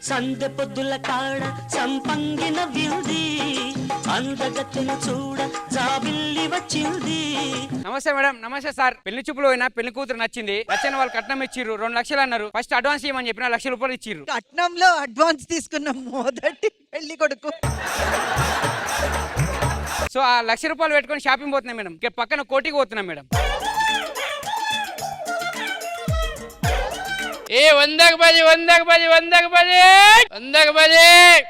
సందె పొద్దుల కాడ సంపంగిన వింది అందగత్తెను చూడ జాబిల్లి వచ్చింది. నమస్తే మేడం. నమస్తే సార్. పెళ్లి చూపులు పోయినా పెళ్లి కూతురు నచ్చింది. నచ్చిన వాళ్ళు కట్నం ఇచ్చిర్రు. 2 లక్షలు అన్నారు. ఫస్ట్ అడ్వాన్స్ ఇవ్వమని చెప్పిన 1,00,000 రూపాయలు ఇచ్చిర్రు. కట్నంలో అడ్వాన్స్ తీసుకున్న మొదటి పెళ్లి కొడుకు. సో ఆ 1,00,000 రూపాయలు పెట్టుకొని షాపింగ్ పోతున్నాం మేడం. పక్కన కోటికి పోతున్నాం మేడం. ఏ 100కి 10 100కి 10 100కి 10 100కి 10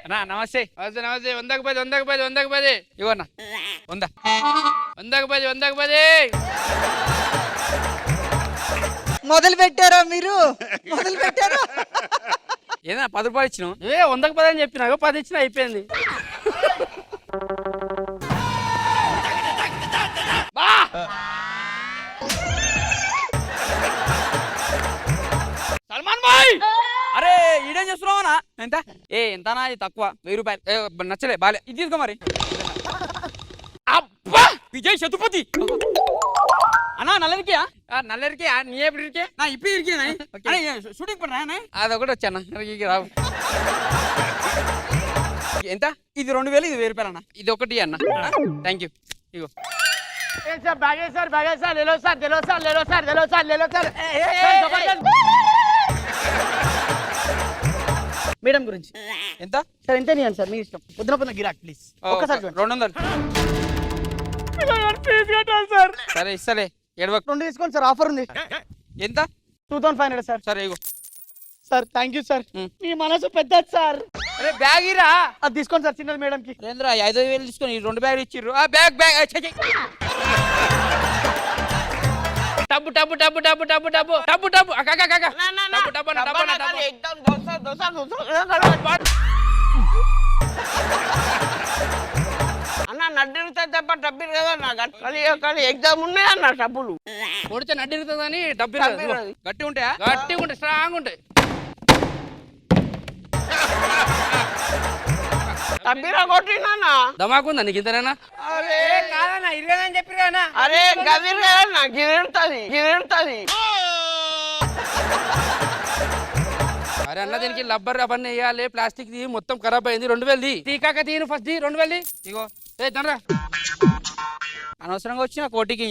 అన్నా నమస్తే. నమస్తే 100కి 10 100కి 10 100కి 10 ఇవ్వన్నా 100 100కి 10 100కి 10 మొదలు పెట్టారా మీరు? మొదలు పెట్టారా? ఏదన్నా 10 రూపాయలు ఇచ్చినావు. 100కి 10 అని చెప్పినా 10 ఇచ్చినా అయిపోయింది. సల్మాన్ భాయ్ అరే ఈడేం చేస్తున్నావా? ఎంత ఎంతనా? ఇది తక్కువ 1000 రూపాయలు. నచ్చలే బాలే. ఇది తీసుకో మరి. అబ్బా విజయ్ శతుపతి అన్నా నల్లరికియా? నల్లరికి నీ ఎప్పుడు ఇరికే? నా ఇప్పుడు ఇరికేనా? షూటింగ్ పడినా అదొకటి వచ్చానా రావు. ఎంత? ఇది 2000, ఇది 1000 రూపాయలు అన్న. ఇది ఒకటి అన్న. Thank you. ఇగో మేడం గురించి ఎంత సార్? ఎంత ఇవ్వండి సార్, మీ ఇష్టం. పొద్దున గిరాక్ ప్లీజ్. ఒక్కసారి 200. ఫీజు కట్టాలి సార్. సరే ఇస్తలే. 2 తీసుకోండి సార్, ఆఫర్ ఉంది. ఎంత? 2500 సార్. సరే ఇగో సార్ థ్యాంక్ యూ సార్. మీ మనసు పెద్దది సార్. అరే బ్యాగ్ ఇరా. అది తీసుకోండి సార్, చిన్నది మేడం కి. రేంద్ర 5000 తీసుకొని 2 బ్యాగులు ఇచ్చిర్రు. ఆ bag tub tub tub tub tub tub tub tub అన్న నడ్డిరితే తప్ప డబ్బులు కదా నాకు ఎగ్జామ్ ఉన్నాయి అన్న డబ్బులు కొడితే నడ్డిరుతుందని డబ్బు గట్టి ఉంటాయా? గట్టి ఉంటాయి, స్ట్రాంగ్ ఉంటాయి. డబ్బిరా కొట్టినా దమాకుందా నీకు ఇంతనేనా? అరే కాదన్నా 20 అని చెప్పి కదా. అరే గదిరు కదన్నా గిరుతుంది. అరే అన్న దీనికి లబ్బర్ అవన్నీ వేయాలి. ప్లాస్టిక్ ది మొత్తం ఖరాబ్ అయింది. 2000 తీకాక తీను ఫస్ట్ 2000. ఇగో ఏ తండ్రా అనవసరంగా వచ్చిన కోటికి.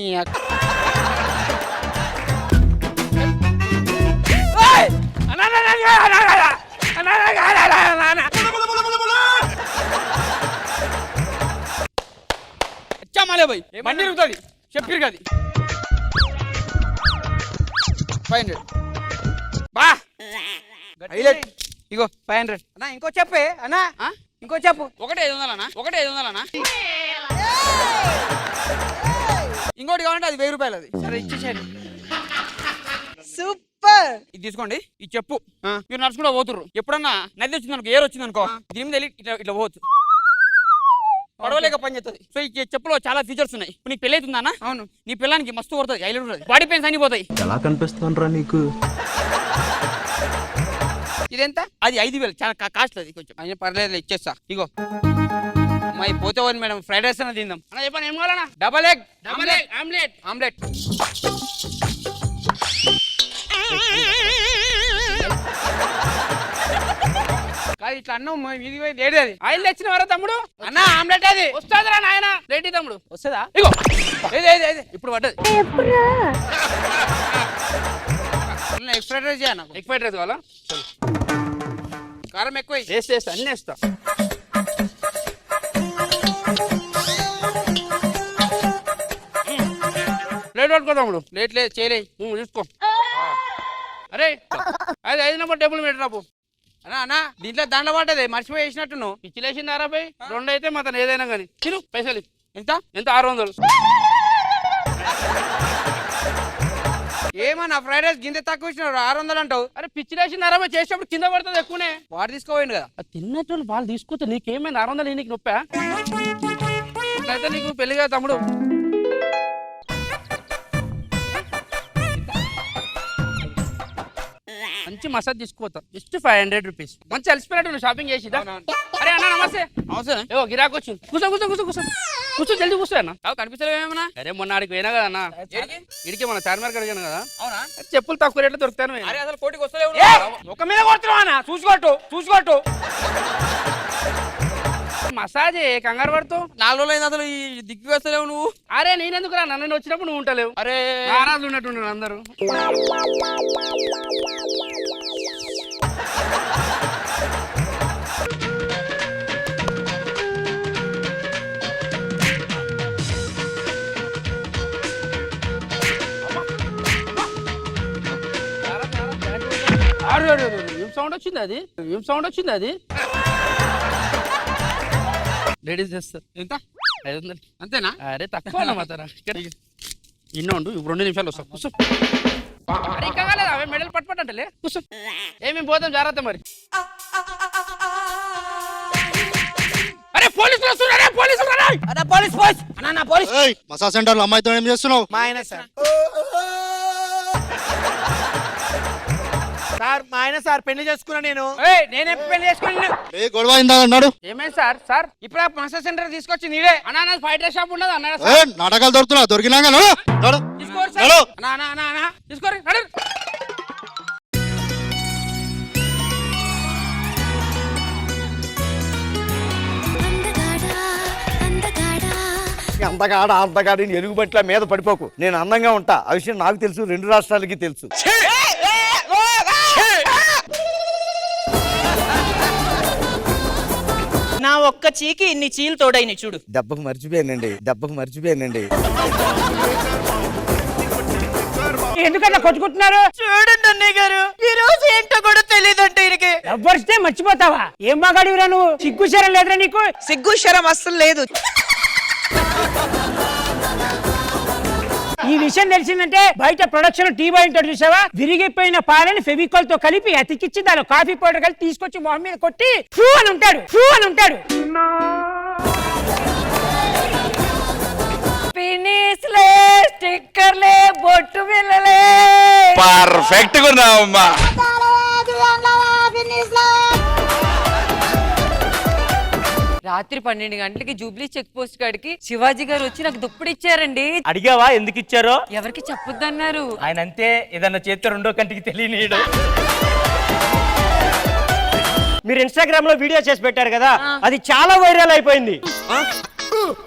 వచ్చామాలే పోయి బండి ఇరుగుతుంది. చెప్పిరు కది 500 బా హైలైట్. ఇగో 500 అన్నా. ఇంకో చెప్పే అన్నా. ఇంకో చెప్పు. 1500 అన్నా. 1500 అన్నా. ఇంకోటి కావాలంటే అది 1000 రూపాయలు. అది సరే ఇచ్చేసేయండి. సూపర్. ఇది తీసుకోండి. ఇది చెప్పు. మీరు నడుచుకుంటూ పోతుర్రు. ఎప్పుడన్నా నది వచ్చింది అనుకో, ఏరు వచ్చింది అనుకో, దీని మీద వెళ్ళి ఇట్లా పోవచ్చు. పడవలేక పని చేస్తుంది. సో ఈ చెప్పులో చాలా ఫీచర్స్ ఉన్నాయి. ఇప్పుడు నీకు పెళ్లి అవుతుందా అన్న? అవును. నీ పిల్లానికి మస్తు కొడుతుంది, హైలైట్ ఉంటుంది. బాడీ పెయిన్స్ అన్ని పోతాయి. ఎలా కనిపిస్తుండ్రా నీకు? ఇదెంత? అది 5000. చాలా కాస్ట్ అది కొంచెం. అయినా పర్లేదు ఇచ్చేస్తా. ఇగో అమ్మాయి పోతే పోను మేడం. ఫ్రైడ్ రైస్ అన్న తిందాం అన్న. చెప్పండి ఏం కావాలన్నా? Double egg omelette. కాదు ఇట్లా అన్నం ఇది లేడు. అది ఆయిల్ తెచ్చిన వరా తమ్ముడు. అన్న ఆమ్లెట్ అది వస్తుందిరా నాయన. లేట్ తమ్ముడు వస్తుందా? ఇగో ఇప్పుడు పడ్డది. ఎగ్ ఫ్రైడ్ రైస్ చేయనా? ఎగ్ ఫ్రైడ్ రైస్ కావాలా? కారం ఎక్కువ వేస్తా అన్నీ వేస్తా. ప్లేట్ పట్టుకో తమ్ముడు. ప్లేట్ లేదు చేయలే తీసుకో. అరే అది 5 నెంబర్ టేబుల్ మీద రాపు. అన్నా దీంట్లో దండ పడ్డది, మర్చిపోయి వేసినట్టు నువ్వు. పిచ్చిలేసింది 60. 2 అయితే మాత్రం ఏదైనా కానీ తిను. పైసలు ఎంత? 600. ఏమన్నా ఫ్రైడ్ రైస్ గింత తక్కువ ఇచ్చినారు 600 అంటావు. అరే పిచ్చిలేసింది 60 చేసేటప్పుడు కింద పడుతుంది ఎక్కువనే. వాడు తీసుకోపోయింది కదా. తిన్నట్టు వాళ్ళు తీసుకుంటే నీకేమైనా 600 నీకు నొప్పా? అయితే నీకు పెళ్లిగా తమ్ముడు. మంచి మసాజ్ తీసుకోతా. Just 500 rupees. మంచి అలసిపోయినట్టు షాపింగ్ చేసిదా? అరే అన్న నమస్తే. నమస్తే. గిరాకు వచ్చింది. కూర్చో. కూర్చో జల్దీ కూర్చో అన్న. కనిపిస్తలేమన్నా? అరే మొన్న ఆడికి పోయినా కదా అన్న, ఇడికి మన చార్మినార్ కడిగాను కదా. అవునా? చెప్పులు తక్కువ రేట్లో దొరుకుతాను. అసలు కోటికి వస్తలేవు, ఒక మీద కొడుతున్నావు అన్న. చూసుకోట్టు మసాజ్ కంగారు పడుతూ 4 రోజులు అయింది. అసలు ఈ దిక్కు వస్తలేవు నువ్వు. అరే నేనెందుకు రా, నన్ను వచ్చినప్పుడు నువ్వు ఉంటలేవు. అరే నారాజు ఉన్నట్టున్నారు అందరూ. ఏం సౌండ్ వచ్చింది అది లేడీస్ చేస్తారు. ఎంత 500 అంతేనా? అరే తక్కువ మాతారా. ఇన్నోండు 2 నిమిషాలు వస్తా. కూర్చో. అరే ఇంకా కాలేదు, అవే మెడల్ పట్టుపట్టంటలే. కూర్చో. ఏమేమి పోతాం జాగ్రత్త మరి. అరే పోలీసులు వస్తున్నారే, పోలీసులు పోలీస్. మసాజ్ సెంటర్ లో అమ్మాయితో ఏం చేస్తున్నావు? మా ఆయన సార్. మా ఆయన సార్ పెళ్లి చేసుకున్నా నేను. నేనే పెళ్లి చేసుకుని ఏ గొడవ అయిందా అన్నాడు. ఏమైంది సార్ ఇప్పుడు ఆ మసాజ్ సెంటర్ తీసుకొచ్చి నీడే అన్నా. ఫ్రైడ్ రైస్ షాప్ ఉండదు అన్నా. నాటకాలు దొరుకుతున్నా దొరికినాక తీసుకోరు. అంతగాడి ఎలుగుబట్ల మీద పడిపోకు. నేను అందంగా ఉంటా, ఆ విషయం నాకు తెలుసు, 2 రాష్ట్రాలకి తెలుసు. నా ఒక్క చీకి ఇన్ని చీలు తోడైన చూడు. దెబ్బకు మర్చిపోయానండి. ఎందుకన్నా కొట్టుకుంటున్నారు? చూడండి అన్నయ్య గారు, ఈ రోజు ఏంటో కూడా తెలియదంటే ఈయనకి. ఎవ్వరిస్తే మర్చిపోతావా? ఏం బాగాడివిరా నువ్వు? సిగ్గుశరం లేదురా నీకు? సిగ్గు శరం అస్సలు లేదు. ఈ విషయం తెలిసిందంటే బయట ప్రొడక్షన్ టీ బాయ్ ఉంటాడు చూసావా, విరిగిపోయిన పాలని ఫెవికాల్ తో కలిపి అతికిచ్చి దాని కాఫీ పౌడర్ కలిపి తీసుకొచ్చి మొహం మీద కొట్టి ఫూ అని ఉంటాడు. ఫినిష్లే, స్టిక్కర్లే, బొట్టు బిళ్ళలే. పర్ఫెక్ట్ గా ఉన్నావమ్మా. రాత్రి 12 గంటలకి జూబ్లీ చెక్ పోస్ట్ కాడికి శివాజీ గారు వచ్చి నాకు దుప్పటి ఇచ్చారండి. అడిగావా ఎందుకు ఇచ్చారో? ఎవరికి చెప్పొద్దన్నారు. ఆయన అంతే, ఏదన్నా చేస్తే 2వ కంటికి తెలియనీయడు. మీరు ఇన్స్టాగ్రామ్ లో వీడియో చేసి పెట్టారు కదా, అది చాలా వైరల్ అయిపోయింది.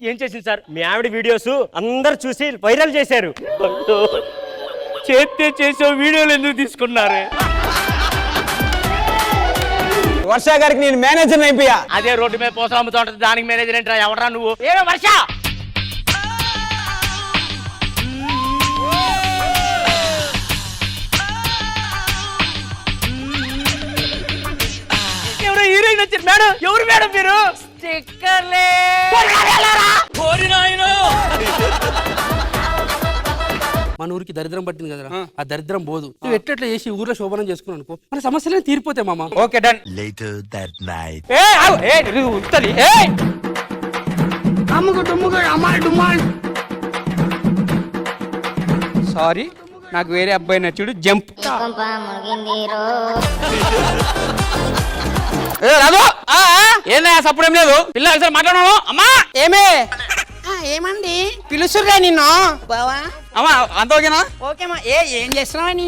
ఏం చేసింది సార్? మీ ఆవిడ వీడియోస్ అందరు చూసి వైరల్ చేశారు. చేసే వీడియోలు ఎందుకు తీసుకున్నారు? వర్ష గారికి నేను మేనేజర్ అయిపోయా. అదే రోడ్డు మీద పోసలు అమ్ముతా ఉంటుంది, దానికి మేనేజర్ ఏంట్రా? ఎవరా నువ్వు? ఏమో వర్ష, ఎవరో హీరోయిన్ వచ్చింది మేడం. ఎవరు మేడం మీరు? స్టిక్కర్లే. మన ఊరికి దరిద్రం పట్టింది కదరా, ఆ దరిద్రం పోదు. నువ్వు ఎట్లా చేసి ఊర్లో శోభనం చేసుకున్నావు అనుకో, మన సమస్యలే తీరిపోతాయి మామ. Okay done. సారీ, నాకు వేరే అబ్బాయి నచ్చుడు. జంప్. ఏందా సప్పుడు ఏం లేదు, పిల్లలు మాట్లాడను. అమ్మా ఏమే ఏమండి పిలుసురా నిన్ను? బావా అమ్మా అంత ఓకేనా? ఓకేమా. ఏం చేస్తున్నావని?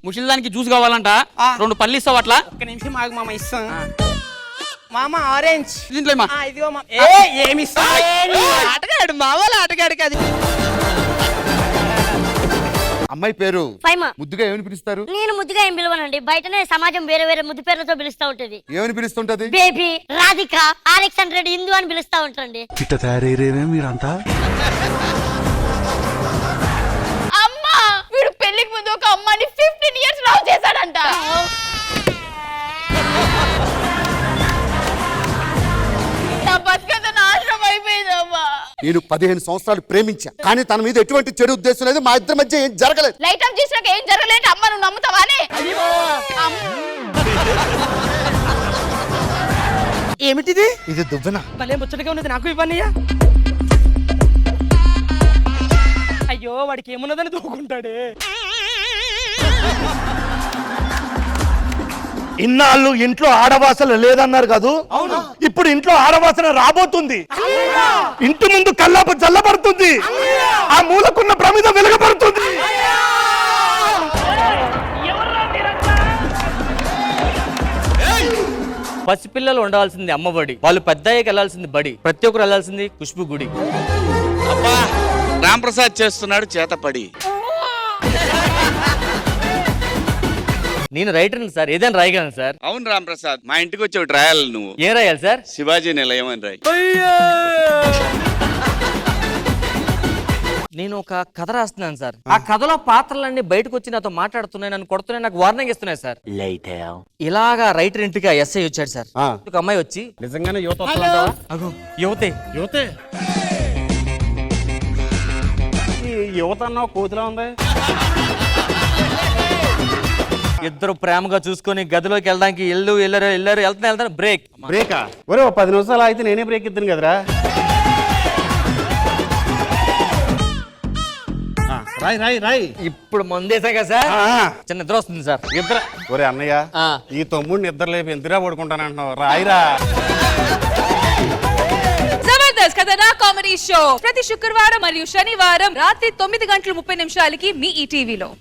ముసలిదానికి జ్యూస్ కావాలంట, 2 పళ్ళు ఇస్తావు అట్లా. ఒక్క నిమిషం ఆగు మామ, ఇస్తాం. మామ ఆరెంజ్ దీంట్లో మా ఇదిగో మామ. ఏమి ఇస్తావు? ఆటగాడు మావాళ్ళ ఆటగాడు కాదు. అమ్మాయి పేరు ఫైమా. ముద్దుగా ఏమని పిలుస్తారు? నేను ముద్దుగా ఏం పిలవనండి, బయటనే సమాజం వేరే వేరే ముద్దు పేర్లతో పిలుస్తా ఉంటది. ఏమని పిలుస్తుంటది? బేబీ, రాధిక, RX100, హిందూ అని పిలుస్తా ఉంటాండి. ఇట్ట తయారయ్యేనే మీరంతా. అమ్మా, వీడు పెళ్లికి ముందు ఒక అమ్మాయిని 15 years లవ్ చేశాడంట. నా బతుకంత నాశనం అయిపోయిందమ్మా. నేను 15 సంవత్సరాలు ప్రేమించా, కానీ తన మీద ఎటువంటి చెడు ఉద్దేశం లేదు. మా ఇద్దరి మధ్య ఏం జరగలేదు. లైట్ ఆఫ్ చేసినాక ఏం జరగలేదు. అమ్మ నువ్వు నమ్ముతావా? ఏమిటిది? ఇది దువ్వెన. భలే ముచ్చటగా ఉన్నది, నాకు ఇవ్వన్నయ్యా. అయ్యో వాడికి ఏమున్నదని దూకుంటాడే. ఇన్నాళ్ళు ఇంట్లో ఆడవాసన లేదన్నారు కాదు, ఇప్పుడు ఇంట్లో ఆడవాసన రాబోతుంది. ఇంటి ముందు కల్లాప జల్లబడుతుంది, ఆ మూలకున్న ప్రమిద వెలుగబడుతుంది. పసిపిల్లలు ఉండాల్సింది అమ్మఒడి, వాళ్ళు పెద్దయ్యకి వెళ్ళాల్సింది బడి, ప్రతి ఒక్కరు వెళ్ళాల్సింది ఖుష్బు గుడి. అబ్బా రాంప్రసాద్ చేస్తున్నాడు చేతపడి. నేను రైటర్ని సార్, ఏదైనా రాయగలను సార్. అవును రాంప్రసాద్, మా ఇంటికి వచ్చి ఒకటి రాయాలి నువ్వు. ఏం రాయాలి సార్? శివాజీ నిలయం అని రాయి. నేను ఒక కథ రాస్తున్నాను సార్. ఆ కథలో పాత్రలన్నీ బయటకు వచ్చి నాతో మాట్లాడుతున్నాయి, నన్ను కొడుతున్నాయి, నాకు వార్నింగ్ ఇస్తున్నాయి సార్. ఇలాగా రైటర్ ఇంటికి ఎస్ఐ వచ్చాడు సార్. ఒక అమ్మాయి వచ్చి, నిజంగానే యువత అగో యువతే యువతే ఈ యువత అన్న కోతిలా ఉంది. ఇద్దరు ప్రేమగా చూసుకొని గదిలోకి వెళ్ళడానికి వెళ్తాను బ్రేక్. బ్రేకా? ఒరే 10 నిమిషాలు అయితే నేనే బ్రేక్ ఇద్దాను కదరా. రాయ్ రాయ్ రాయ్. ఇప్పుడు మందేసా కదా సార్, చిన్న నిద్ర వస్తుంది సార్. నిద్ర? ఒరే అన్నయ్య, ఈ తమ్ముడు నిద్ర లేపి ఎంతరా పడుకుంటానంటున్నావు, రాయిరా. జబర్దస్త్ కథనా కామెడీ షో ప్రతి శుక్రవారం మరియు శనివారం రాత్రి 9:30 మీ ఈటీవీలో.